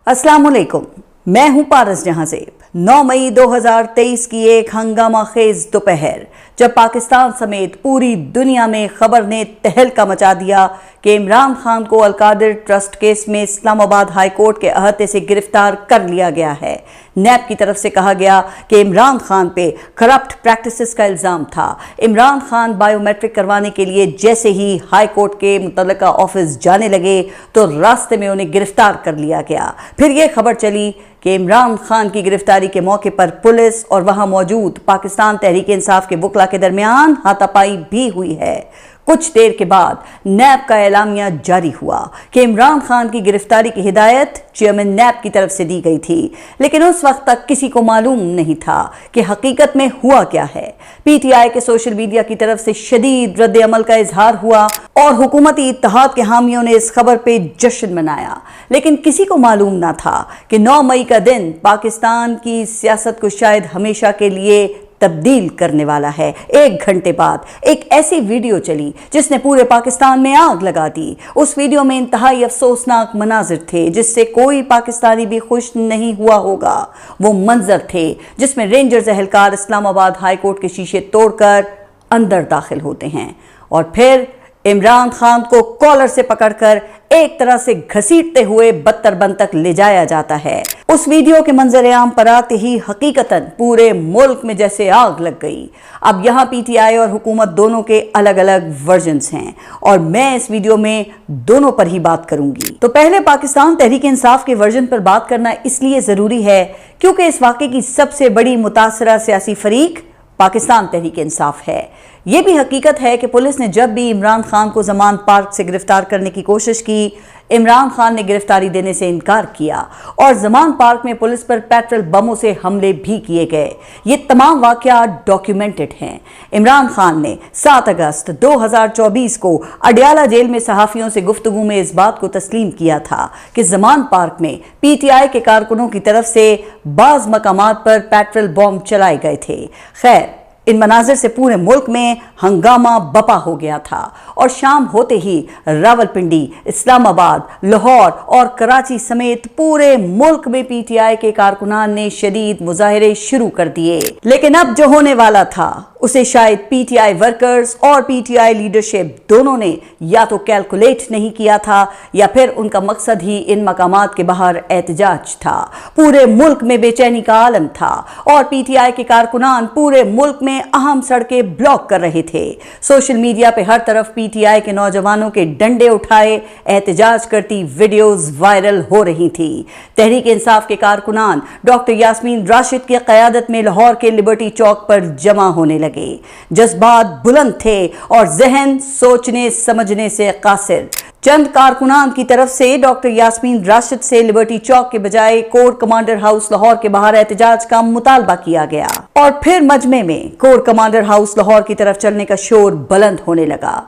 अस्सलाम वालेकुम, मैं हूं पारस जहांज़ेब। 9 मई 2023 की एक हंगामा खेज दोपहर जब पाकिस्तान समेत पूरी दुनिया में खबर ने तहलका मचा दिया कि इमरान खान को अलकादिर ट्रस्ट केस में इस्लामाबाद हाई कोर्ट के अहाते से गिरफ्तार कर लिया गया है। नैब की तरफ से कहा गया कि इमरान खान पे करप्ट प्रैक्टिसेस का इल्जाम था। इमरान खान बायोमेट्रिक करवाने के लिए जैसे ही हाई कोर्ट के मुतल्लिका ऑफिस जाने लगे तो रास्ते में उन्हें गिरफ्तार कर लिया गया। फिर यह खबर चली कि इमरान खान की गिरफ्तारी के मौके पर पुलिस और वहां मौजूद पाकिस्तान तहरीक इंसाफ के वकला के दरमियान हाथापाई भी हुई है। कुछ देर के बाद नैब का एलामिया जारी हुआ कि इमरान खान की गिरफ्तारी की हिदायत चेयरमैन नैब की तरफ से दी गई थी, लेकिन उस वक्त तक किसी को मालूम नहीं था कि हकीकत में हुआ क्या है। पीटीआई के सोशल मीडिया की तरफ से शदीद रद्द अमल का इजहार हुआ और हुकूमती इत्तेहाद के हामियों ने इस खबर पे जश्न मनाया, लेकिन किसी को मालूम ना था कि 9 मई का दिन पाकिस्तान की सियासत को शायद हमेशा के लिए तब्दील करने वाला है। 1 घंटे बाद एक ऐसी वीडियो चली जिसने पूरे पाकिस्तान में आग लगा दी। उस वीडियो में इंतहाई अफसोसनाक मनाजिर थे जिससे कोई पाकिस्तानी भी खुश नहीं हुआ होगा। वो मंजर थे जिसमें रेंजर्स एहलकार इस्लामाबाद हाई कोर्ट के शीशे तोड़कर अंदर दाखिल होते हैं और फिर इमरान खान को कॉलर से पकड़कर एक तरह से घसीटते हुए बदतर बंद तक ले जाया जाता है। उस वीडियो के मंजर आम पर आते ही हकीकतन पूरे मुल्क में जैसे आग लग गई। अब यहाँ पीटीआई और हुकूमत दोनों के अलग अलग वर्जन्स हैं और मैं इस वीडियो में दोनों पर ही बात करूंगी। तो पहले पाकिस्तान तहरीक इंसाफ के वर्जन पर बात करना इसलिए जरूरी है क्योंकि इस वाक़े की सबसे बड़ी मुतासरा सियासी फरीक पाकिस्तान तहरीक इंसाफ है। यह भी हकीकत है कि पुलिस ने जब भी इमरान खान को जमान पार्क से गिरफ्तार करने की कोशिश की, इमरान खान ने गिरफ्तारी देने से इनकार किया और जमान पार्क में पुलिस पर पेट्रोल बमों से हमले भी किए गए। ये तमाम वाकयात डॉक्यूमेंटेड हैं। इमरान खान ने 7 अगस्त 2024 को अडियाला जेल में सहाफियों से गुफ्तगू में इस बात को तस्लीम किया था कि जमान पार्क में पीटीआई के कारकुनों की तरफ से बाज मकामात पर पेट्रोल बम चलाए गए थे। खैर, इन मनाजिर से पूरे मुल्क में हंगामा बपा हो गया था और शाम होते ही रावलपिंडी, इस्लामाबाद, लाहौर और कराची समेत पूरे मुल्क में पीटीआई के कारकुनान ने शदीद मुजाहिरे शुरू कर दिए। लेकिन अब जो होने वाला था उसे शायद पीटीआई वर्कर्स और पीटीआई लीडरशिप दोनों ने या तो कैलकुलेट नहीं किया था या फिर उनका मकसद ही इन मकामात के बाहर एहतजाज था। पूरे मुल्क में बेचैनी का आलम था और पीटीआई के कारकुनान पूरे मुल्क में अहम सड़कें ब्लॉक कर रहे थे। सोशल मीडिया पे हर तरफ पीटीआई के नौजवानों के डंडे उठाए एहतजाज करती वीडियोस वायरल हो रही थी। तहरीक इंसाफ के कारकुनान डॉक्टर यास्मीन राशिद की क़यादत में लाहौर के लिबर्टी चौक पर जमा होने लगे। जज्बात बुलंद थे और जहन सोचने समझने से कासिर। चंद कारकुनान की तरफ से डॉक्टर यास्मीन राशिद से लिबर्टी चौक के बजाय कोर कमांडर हाउस लाहौर के बाहर एहतजाज का मुतालबा किया गया और फिर मजमे में कोर कमांडर हाउस लाहौर की तरफ चलने का शोर बुलंद होने लगा।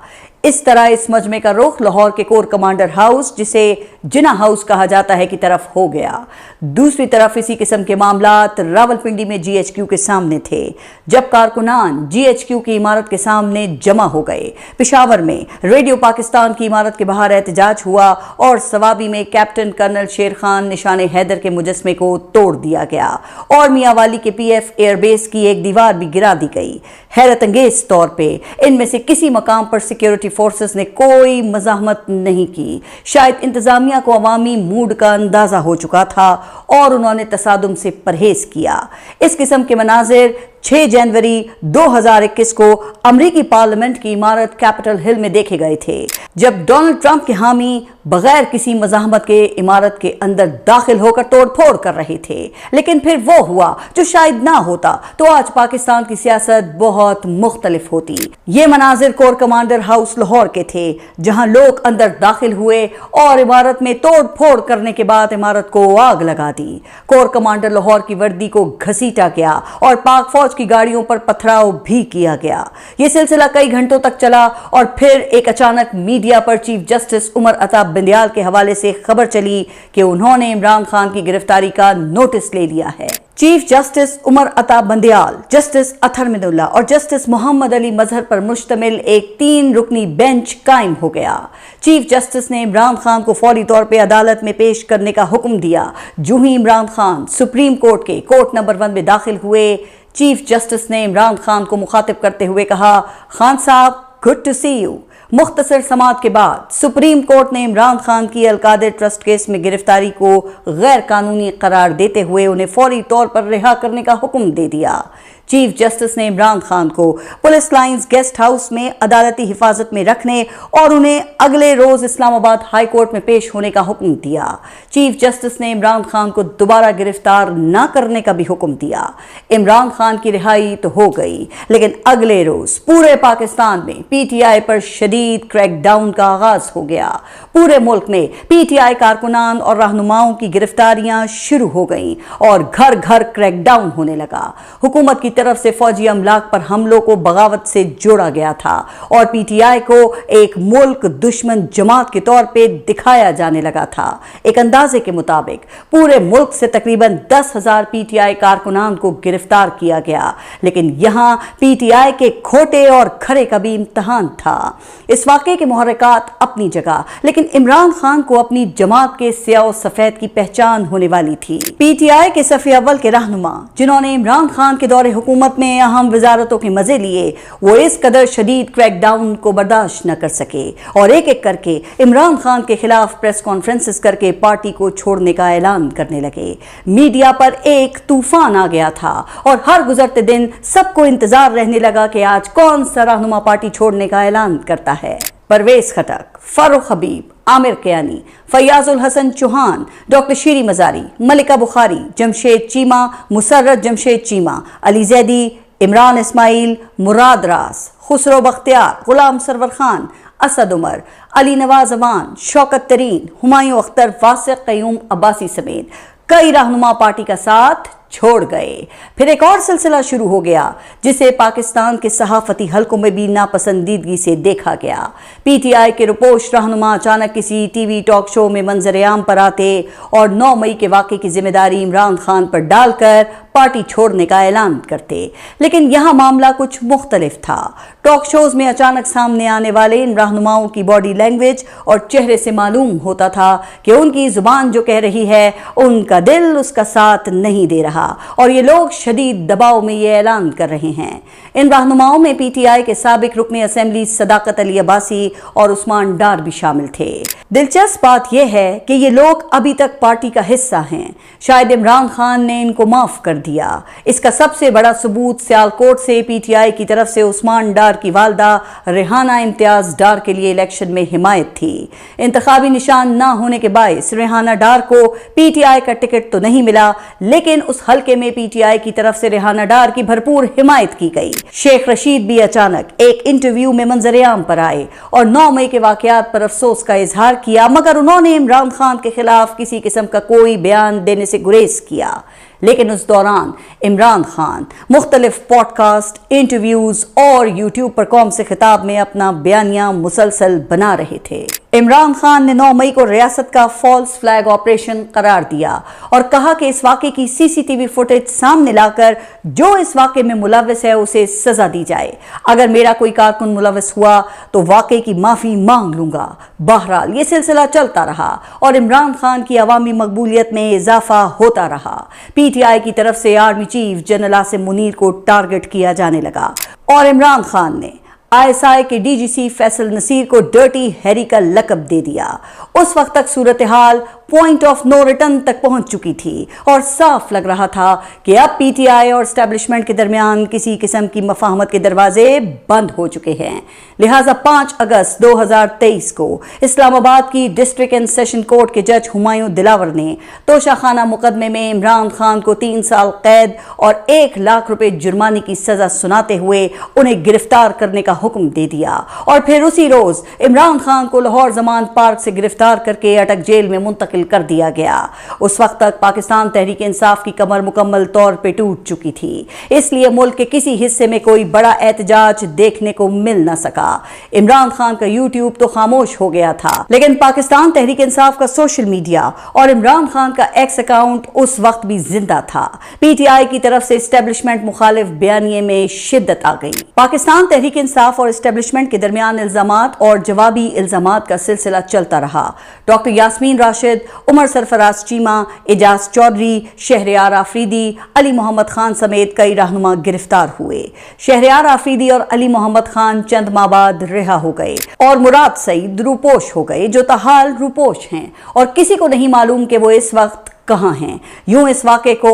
इस तरह इस मजमे का रुख लाहौर के कोर कमांडर हाउस, जिसे जिना हाउस कहा जाता है, की तरफ हो गया। दूसरी तरफ इसी किस्म के मामलात रावलपिंडी में जीएचक्यू के सामने थे जब कारकुनान जीएचक्यू की इमारत के सामने जमा हो गए। पेशावर में रेडियो पाकिस्तान की इमारत के बाहर एहतजाज हुआ और सवाबी में कैप्टन कर्नल शेर खान निशाने हैदर के मुजस्मे को तोड़ दिया गया और मियांवाली के पीएफ एयरबेस की एक दीवार भी गिरा दी गई। हैरत अंगेज तौर पर इनमें से किसी मकाम पर सिक्योरिटी फोर्सेस ने कोई मज़ाहमत नहीं की। शायद इंतजामिया को अवामी मूड का अंदाजा हो चुका था और उन्होंने तसादुम से परहेज किया। इस किस्म के मनाजिर 6 जनवरी 2021 को अमरीकी पार्लियामेंट की इमारत कैपिटल हिल में देखे गए थे जब डोनाल्ड ट्रंप के हामी बगैर किसी मज़ाहमत के इमारत के अंदर दाखिल होकर तोड़फोड़ कर रहे थे। लेकिन फिर वो हुआ जो शायद ना होता तो आज पाकिस्तान की सियासत बहुत मुख्तलिफ होती। ये मनाजिर कोर कमांडर हाउस लाहौर के थे जहां लोग अंदर दाखिल हुए और इमारत में तोड़फोड़ करने के बाद इमारत को आग लगा दी। कोर कमांडर लाहौर की वर्दी को घसीटा गया और पाक फौज की गाड़ियों पर पथराव भी किया गया। यह सिलसिला कई घंटों तक चला और फिर एक अचानक मीडिया पर चीफ जस्टिस उमर अता बंदयाल के हवाले से खबर चली कि उन्होंने इमरान खान की गिरफ्तारी का नोटिस ले लिया है। Chief justice Umar Ata Bandial, justice Athar Minallah और जस्टिस मोहम्मद अली मजहर पर मुश्तमिल एक 3 रुकनी बेंच कायम हो गया। चीफ जस्टिस ने इमरान खान को फौरी तौर पर अदालत में पेश करने का हुक्म दिया। जो ही इमरान खान सुप्रीम कोर्ट के कोर्ट नंबर 1 में दाखिल हुए, चीफ जस्टिस ने इमरान खान को मुखातिब करते हुए कहा, खान साहब, गुड टू सी यू। मुख्तसर समाअत के बाद सुप्रीम कोर्ट ने इमरान खान की अलकादर ट्रस्ट केस में गिरफ्तारी को गैर कानूनी करार देते हुए उन्हें फौरी तौर पर रिहा करने का हुक्म दे दिया। चीफ जस्टिस ने इमरान खान को पुलिस लाइंस गेस्ट हाउस में अदालती हिफाजत में रखने और उन्हें अगले रोज इस्लामाबाद हाई कोर्ट में पेश होने का हुक्म दिया। चीफ जस्टिस ने इमरान खान को दोबारा गिरफ्तार न करने का भी हुक्म दिया। इमरान खान की रिहाई तो हो गई, लेकिन अगले रोज पूरे पाकिस्तान में पीटीआई पर शदीद क्रैकडाउन का आगाज हो गया। पूरे मुल्क में पीटीआई कारकुनान और रहनुमाओं की गिरफ्तारियां शुरू हो गईं और घर घर क्रैकडाउन होने लगा। हुकूमत की तरफ से फौजी अमलाक पर हमलों को बगावत से जोड़ा गया था और पीटीआई को एक मुल्क दुश्मन जमात के तौर पे दिखाया जाने लगा था। एक अंदाजे के मुताबिक पूरे मुल्क से तकरीबन 10,000 पीटीआई कारकुनान को गिरफ्तार किया गया, लेकिन यहां पीटीआई के खोटे और खरे का भी इम्तहान था। इस वाकये के मुहर्रिकात अपनी जगह, लेकिन इमरान खान को अपनी जमात के स्याह सफेद की पहचान होने वाली थी। पीटीआई के सफ़े अव्वल के रहनुमा, जिन्होंने इमरान खान के दौरे हुकूमत में अहम वजारतों के मजे लिए, वो इस कदर शदीद क्रैकडाउन को बर्दाश्त न कर सके और एक एक करके इमरान खान के खिलाफ प्रेस कॉन्फ्रेंसेस करके पार्टी को छोड़ने का ऐलान करने लगे। मीडिया पर एक तूफान आ गया था और हर गुजरते दिन सबको इंतजार रहने लगा कि आज कौन सा रहनुमा पार्टी छोड़ने का ऐलान करता है। परवेज खटक, फारूक हबीब, आमिर कियानी, फयाजुल हसन चौहान, डॉक्टर शीरी मजारी, मलिका बुखारी, जमशेद चीमा, मुसर्रत जमशेद चीमा, अली जैदी, इमरान इस्माइल, मुराद रास, खुसरो बख्तियार, गुलाम सरवर खान, असद उमर, अली नवाज अवान, शौकत तरीन, हुमायूं अख्तर, वासिक क़य्यूम अब्बासी समेत कई रहनुमा पार्टी का साथ छोड़ गए। फिर एक और सिलसिला शुरू हो गया जिसे पाकिस्तान के सहाफती हलकों में भी नापसंदीदगी से देखा गया। पीटीआई के रुपोश रहनुमा अचानक किसी टीवी टॉक शो में मंजर-ए-आम पर आते और 9 मई के वाक़े की जिम्मेदारी इमरान खान पर डालकर पार्टी छोड़ने का ऐलान करते, लेकिन यहां मामला कुछ मुख्तलिफ था। टॉक शोज में अचानक सामने आने वाले इन रहनुमाओं की बॉडी लैंग्वेज और चेहरे से मालूम होता था कि उनकी जुबान जो कह रही है, उनका दिल उसका साथ नहीं दे रहा और ये लोग शदीद दबाव में ये ऐलान कर रहे हैं। इन रहनुमाओं में पीटीआई के साबिक रुकने असेंबली सदाकत अली अब्बासी और उस्मान डार भी शामिल थे। दिलचस्प बात यह है कि ये लोग अभी तक पार्टी का हिस्सा हैं। शायद इमरान खान ने इनको माफ कर दिया। इसका सबसे बड़ा सबूत सियालकोट से पीटीआई की तरफ से उस्मान डार की वालदा रेहाना इम्तियाज डार के लिए इलेक्शन में हिमायत थी। इंतखाबी निशान न होने के बायस रेहाना डार को पीटीआई का टिकट तो नहीं मिला, लेकिन उस हल्के में पीटीआई की तरफ से रेहाना डार की भरपूर हिमायत की गई। शेख रशीद भी अचानक एक इंटरव्यू में मंजर-ए-आम पर आए और 9 मई के वाकयात पर अफसोस का इजहार किया, मगर उन्होंने इमरान खान के खिलाफ किसी किस्म का कोई बयान देने से गुरेज किया। लेकिन उस दौरान इमरान खान मुख्तलिफ पॉडकास्ट, इंटरव्यूज और यूट्यूब पर कौम से खिताब में अपना बयानिया मुसलसल बना रहे थे। इमरान खान ने 9 मई को रियासत का फॉल्स फ्लैग ऑपरेशन करार दिया और कहा कि इस वाक़े की सीसीटीवी फुटेज सामने लाकर जो इस वाक़े में मुलव्वस है उसे सजा दी जाए। अगर मेरा कोई कारकुन मुलव्वस हुआ तो वाक़े की माफ़ी मांग लूंगा। बहरहाल ये सिलसिला चलता रहा और इमरान खान की अवामी मकबूलियत में इजाफा होता रहा। पीटीआई की तरफ से army chief general Asim Munir को टारगेट किया जाने लगा और इमरान खान ने आईएसआई के डीजीसी फैसल नसीर को डर्टी हैरी का लकब दे दिया। उस वक्त तक सूरत हाल पॉइंट ऑफ नो रिटर्न तक पहुंच चुकी थी और साफ लग रहा था कि अब पीटीआई और एस्टेब्लिशमेंट के दरमियान किसी किस्म की मफाहमत के दरवाजे बंद हो चुके हैं। लिहाजा 5 अगस्त 2023 को इस्लामाबाद की डिस्ट्रिक्ट एंड सेशन कोर्ट के जज हुमायूं दिलावर ने तोशाखाना मुकदमे में इमरान खान को 3 साल कैद और 1 लाख रुपए जुर्माने की सजा सुनाते हुए उन्हें गिरफ्तार करने का हुक्म दे दिया और फिर उसी रोज इमरान खान को लाहौर जमान पार्क से गिरफ्तार गिरफ्तार करके अटक जेल में मुंतकिल कर दिया गया। उस वक्त तक पाकिस्तान तहरीक इंसाफ की कमर मुकम्मल तौर पे टूट चुकी थी, इसलिए मुल्क के किसी हिस्से में कोई बड़ा एहतजाज देखने को मिल न सका। इमरान खान का यूट्यूब तो खामोश हो गया था, लेकिन पाकिस्तान तहरीक इंसाफ का सोशल मीडिया और इमरान खान का एक्स अकाउंट उस वक्त भी जिंदा था। पीटीआई की तरफ से एस्टेब्लिशमेंट मुखालिफ बयानिए में शिद्दत आ गई। पाकिस्तान तहरीक इंसाफ और एस्टेब्लिशमेंट के दरमियान इल्जामात और जवाबी इल्जामात का सिलसिला चलता रहा। डॉक्टर यास्मीन राशिद, उमर सरफराज चीमा, एजाज चौधरी, शहरयार आफरीदी, अली मोहम्मद खान समेत कई रहनुमा गिरफ्तार हुए। शहरयार आफरीदी और अली मोहम्मद खान चंद माह बाद रिहा हो गए और मुराद सईद रूपोश हो गए, जो ताहाल रूपोश हैं और किसी को नहीं मालूम कि वो इस वक्त कहां हैं। यूं इस वाक़े को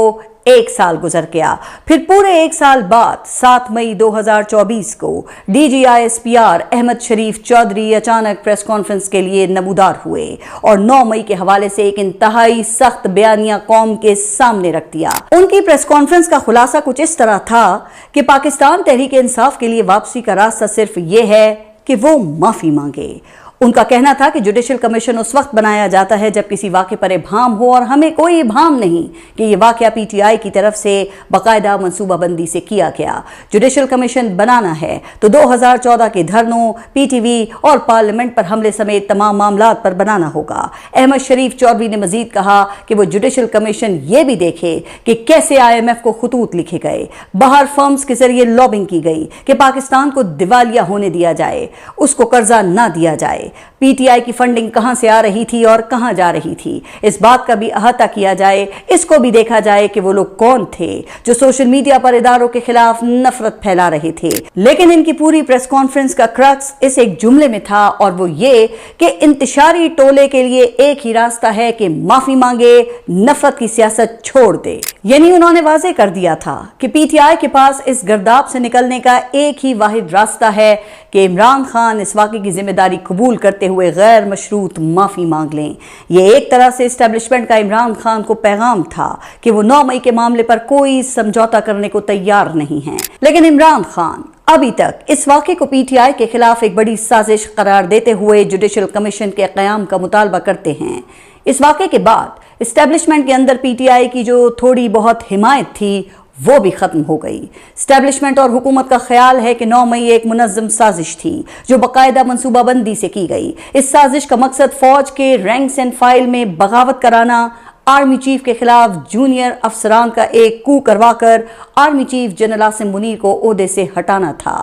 1 साल गुजर गया। फिर पूरे 1 साल बाद 7 मई 2024 को DGISPR अहमद शरीफ चौधरी अचानक प्रेस कॉन्फ्रेंस के लिए नमूदार हुए और 9 मई के हवाले से एक इंतहाई सख्त बयानिया कौम के सामने रख दिया। उनकी प्रेस कॉन्फ्रेंस का खुलासा कुछ इस तरह था कि पाकिस्तान तहरीक इंसाफ के लिए वापसी का रास्ता सिर्फ ये है कि वो माफी मांगे। उनका कहना था कि जुडिशल कमीशन उस वक्त बनाया जाता है जब किसी वाक़े पर इबाम हो, और हमें कोई इबाम नहीं कि यह वाक़या पीटीआई की तरफ से बाकायदा मनसूबाबंदी से किया गया। जुडिशल कमीशन बनाना है तो 2014 के धरनों, पीटीवी और पार्लियामेंट पर हमले समेत तमाम मामलात पर बनाना होगा। अहमद शरीफ चौधरी ने मजीद कहा कि वो जुडिशल कमीशन ये भी देखे कि कैसे IMF को खतूत लिखे गए, बाहर फर्म्स के जरिए लॉबिंग की गई कि पाकिस्तान को दिवालिया होने दिया जाए, उसको कर्जा ना दिया जाए। पीटीआई की फंडिंग कहां से आ रही थी और कहां जा रही थी, इस बात का भी अहाता किया जाए। इसको भी देखा जाए कि वो लोग कौन थे जो सोशल मीडिया पर इदारों के खिलाफ नफरत फैला रहे थे। लेकिन इनकी पूरी प्रेस कॉन्फ्रेंस का क्रक्स इस एक जुमले में था, और वो ये कि इंतशारी टोले के लिए एक ही रास्ता है कि माफी मांगे, नफरत की सियासत छोड़ दे। यानी उन्होंने वाजे कर दिया था कि पीटीआई के पास इस गर्दाब से निकलने का एक ही वाहिद रास्ता है कि इमरान खान इस वाक़े की जिम्मेदारी कबूल करते हुए गैर मशरूत माफी मांग लें। यह एक तरह से एस्टेब्लिशमेंट का इमरान खान को पैगाम था कि वो 9 मई के मामले पर कोई समझौता करने को तैयार नहीं है। लेकिन इमरान खान अभी तक इस वाक़े को पीटीआई के खिलाफ एक बड़ी साजिश करार देते हुए जुडिशल कमीशन के क़याम का मुतालबा करते हैं। इस वाक़े के बाद एस्टेब्लिशमेंट के अंदर पीटीआई की जो थोड़ी बहुत हिमायत थी वो भी खत्म हो गई। एस्टेब्लिशमेंट और हुकूमत का ख्याल है कि 9 मई एक मुनज़्ज़म साजिश थी जो बाकायदा मनसूबाबंदी से की गई। इस साजिश का मकसद फौज के रैंक्स एंड फाइल में बगावत कराना, आर्मी चीफ के खिलाफ जूनियर अफसरान का एक कू करवाकर army chief general Asim Munir को ओहदे से हटाना था।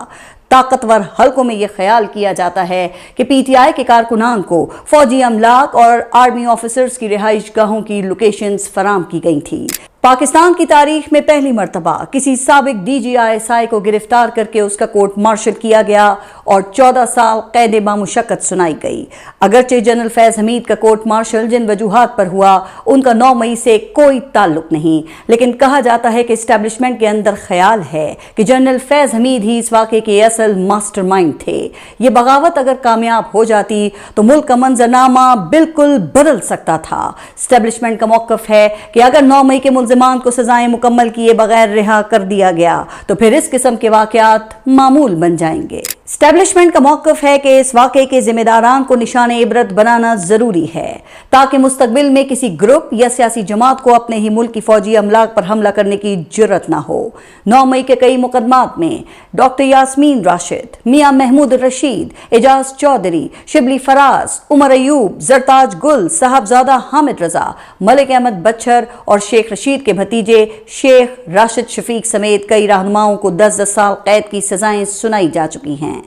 ताकतवर हलकों में यह ख्याल किया जाता है कि पीटीआई के कारकुनान को फौजी अमलाक और आर्मी ऑफिसर्स की रिहाइश गाहों की लोकेशंस फराम की गई थी। पाकिस्तान की तारीख में पहली मरतबा किसी साबिक DGISI को गिरफ्तार करके उसका कोर्ट मार्शल किया गया और 14 साल कैद बामुशक्कत सुनाई गई। अगरचे जनरल फैज हमीद का कोर्ट मार्शल जिन वजूहात पर हुआ उनका 9 मई से कोई ताल्लुक नहीं, लेकिन कहा जाता है कि एस्टेब्लिशमेंट के अंदर ख्याल है कि जनरल फैज हमीद ही इस वाक़े के असल मास्टरमाइंड थे। ये बगावत अगर कामयाब हो जाती तो मुल्क का मंजरनामा बिल्कुल बदल सकता था। एस्टेब्लिशमेंट का मौक़िफ़ है कि अगर 9 मई के मुल्ज़िमान को सजाएं मुकम्मल किए बगैर रिहा कर दिया गया तो फिर इस किस्म के वाक़यात मामूल बन जाएंगे। एस्टेब्लिशमेंट का मौक़िफ़ है कि इस वाक़े के जिम्मेदारान को निशाने इबरत बनाना ज़रूरी है ताकि मुस्तकबिल में किसी ग्रुप या सियासी जमात को अपने ही मुल्क की फौजी अमलाक पर हमला करने की जुर्रत ना हो। 9 मई के कई मुकदमात में डॉक्टर यास्मीन राशिद, मियां महमूद रशीद, एजाज चौधरी, शिबली फराज, उमर अयूब, जरताज गुल, साहबजादा हामिद रजा, मलिक अहमद बच्चर और शेख रशीद के भतीजे शेख राशिद शफीक समेत कई रहनुमाओं को 10-10 साल कैद की सजाएं सुनाई जा चुकी हैं।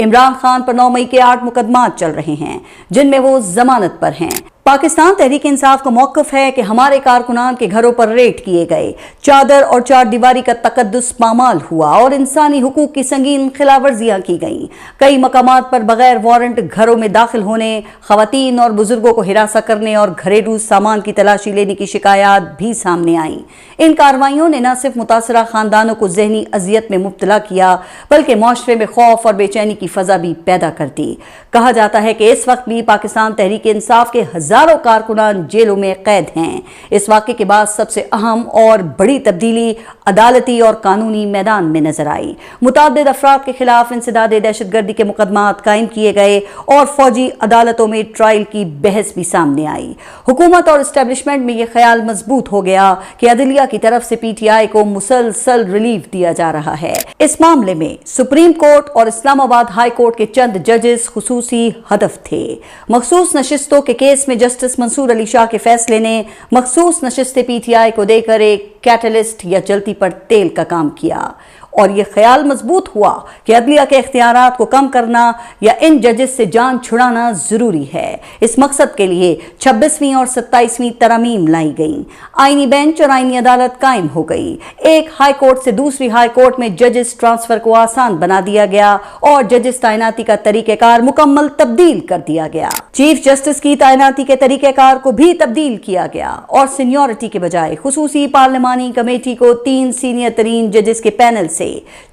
इमरान खान पर 9 मई के 8 मुकदमात चल रहे हैं जिनमें वो जमानत पर हैं। पाकिस्तान तहरीक इंसाफ का मौक़िफ़ है कि हमारे कारकुनान के घरों पर रेड किए गए, चादर और चार दीवारी का तकद्दुस पामाल हुआ और इंसानी हुकूक की संगीन खिलाफवर्जियां की गईं। कई मकामात पर बगैर वारंट घरों में दाखिल होने, खवातीन और बुजुर्गों को हिरासा करने और घरेलू सामान की तलाशी लेने की शिकायत भी सामने आईं। इन कार्रवाइयों ने न सिर्फ मुतासरा खानदानों को जहनी अजियत में मुब्तला किया बल्कि माशरे में खौफ और बेचैनी की फजा भी पैदा कर दी। कहा जाता है कि इस वक्त भी पाकिस्तान तहरीक इंसाफ के हजारों कारकुनान जेलों में कैद हैं। इस वाक़े के बाद सबसे अहम और बड़ी तब्दीली अदालती और कानूनी मैदान में नजर आई। मुतअद्दिद अफराद के खिलाफ इंसदाद दहशतगर्दी के मुकदमात कायम किए गए और फौजी अदालतों में ट्रायल की बहस भी सामने आई। हुकूमत और एस्टेब्लिशमेंट में यह ख्याल मजबूत हो गया कि अदलिया की तरफ से PTI को मुसलसल रिलीफ दिया जा रहा है। इस मामले में सुप्रीम कोर्ट और इस्लामाबाद हाई कोर्ट के चंद जजेस खुसूसी हदफ थे। मखसूस नशिस्तों के केस में जस्टिस मंसूर अली शाह के फैसले ने मखसूस नशिस्तें PTI को देकर एक कैटलिस्ट या जलती पर तेल का काम किया और यह ख्याल मजबूत हुआ कि अदलिया के इख्तियारात को कम करना या इन जजेस से जान छुड़ाना जरूरी है। इस मकसद के लिए 26वीं और 27वीं तरमीम लाई गई। आईनी बेंच और आईनी अदालत कायम हो गई। एक हाई कोर्ट से दूसरी हाई कोर्ट में जजेस ट्रांसफर को आसान बना दिया गया और जजेस तैनाती का तरीकेकार मुकम्मल तब्दील कर दिया गया। चीफ जस्टिस की तैनाती के तरीकेकार को भी तब्दील किया गया और सीनियरिटी के बजाय खुसूसी पार्लिमानी कमेटी को 3 सीनियर तरीन जजेस के पैनल से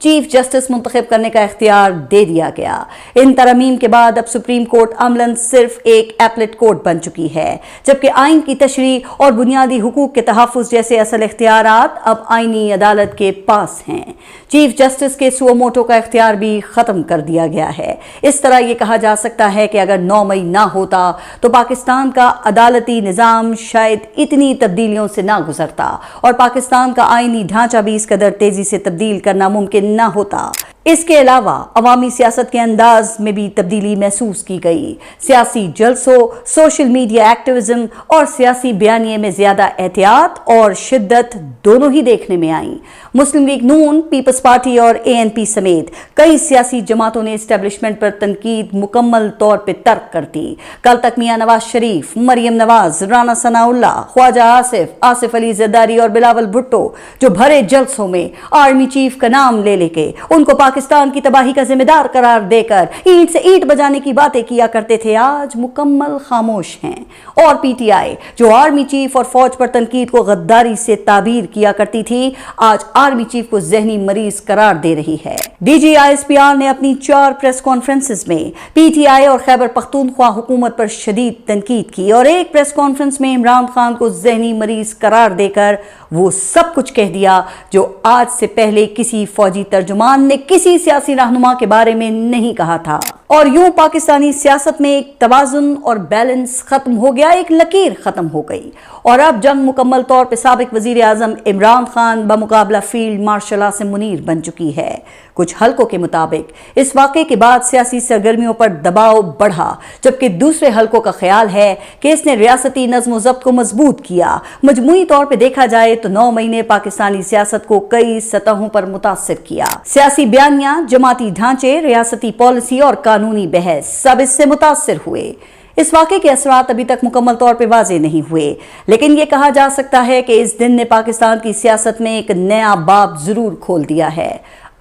चीफ जस्टिस मुंतखब करने का इख्तियार दे दिया गया। इन तरमीम के बाद अब सुप्रीम कोर्ट अमलन सिर्फ एक एपलेट कोर्ट बन चुकी है, जबकि आइन की तशरीह और बुनियादी हुकूक के तहफ़्फ़ुज़ जैसे असल इख्तियारात अब आइनी अदालत के पास हैं। चीफ जस्टिस के सुओ मोटो का इख्तियार भी खत्म कर दिया गया है। इस तरह यह कहा जा सकता है कि अगर 9 मई ना होता तो पाकिस्तान का अदालती निज़ाम शायद इतनी तब्दीलियों से ना गुजरता और पाकिस्तान का आइनी ढांचा भी इस कदर तेजी से तब्दील करना मुमकिन ना होता। इसके अलावा अवामी सियासत के अंदाज में भी तब्दीली महसूस की गई। सियासी जलसों, सोशल मीडिया एक्टिविज्म और सियासी बयानिए में ज्यादा एहतियात और शिद्दत दोनों ही देखने में आई। मुस्लिम लीग नून, पीपल्स पार्टी और ANP समेत कई सियासी जमातों ने एस्टेब्लिशमेंट पर तनकीद मुकम्मल तौर पर तर्क कर दी। कल तक मियां नवाज शरीफ, मरियम नवाज, राना सनाउल्लाह, ख्वाजा आसिफ, आसिफ अली जरदारी और बिलावल भुट्टो जो भरे जलसों में आर्मी चीफ का नाम ले लेके उनको पाकिस्तान की तबाही का जिम्मेदार करार देकर ईंट से ईंट बजाने की बातें किया करते थे, आज मुकम्मल खामोश हैं। और PTI जो आर्मी चीफ और फौज पर तनकीद को गद्दारी से ताबीर किया करती थी, आज आर्मी चीफ को जहनी मरीज करार दे रही है। DG ISPR ने अपनी 4 प्रेस कॉन्फ्रेंसेस में PTI और खैबर पख्तूनख्वा हुकूमत पर शदीद तनकीद की और एक प्रेस कॉन्फ्रेंस में इमरान खान को जहनी मरीज करार देकर वो सब कुछ कह दिया जो आज से पहले किसी फौजी तर्जुमान ने किसी सियासी रहनुमा के बारे में नहीं कहा था। और यूं पाकिस्तानी सियासत में एक तवाजुन और बैलेंस खत्म हो गया, एक लकीर खत्म हो गई और अब जंग मुकम्मल तौर पर साबिक वजीर आजम इमरान खान बमुकाबला फील्ड मार्शल आसिम मुनीर बन चुकी है। कुछ हलकों के मुताबिक इस वाक़े के बाद सियासी सरगर्मियों पर दबाव बढ़ा, जबकि दूसरे हलकों का ख्याल है कि इसने रियासती नज़्म ज़ब्त को मजबूत किया। मजमूई तौर पर देखा जाए तो 9 मई ने पाकिस्तानी सियासत को कई सतहों पर मुतासिर किया। सियासी बयानियां, जमाती ढांचे, रियासती पॉलिसी और कानूनी बहस सब इससे मुतासिर हुए। इस वाक़े के असरात अभी तक मुकम्मल तौर पर वाज़ेह नहीं हुए, लेकिन यह कहा जा सकता है कि इस दिन ने पाकिस्तान की सियासत में एक नया बाब जरूर खोल दिया है।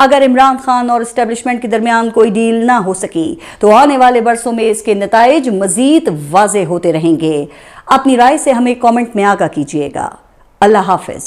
अगर इमरान खान और एस्टेब्लिशमेंट के दरमियान कोई डील ना हो सकी तो आने वाले बरसों में इसके नताइज मजीद वाज़ेह होते रहेंगे। अपनी राय से हमें कमेंट में आगाह कीजिएगा। अल्लाह हाफिज।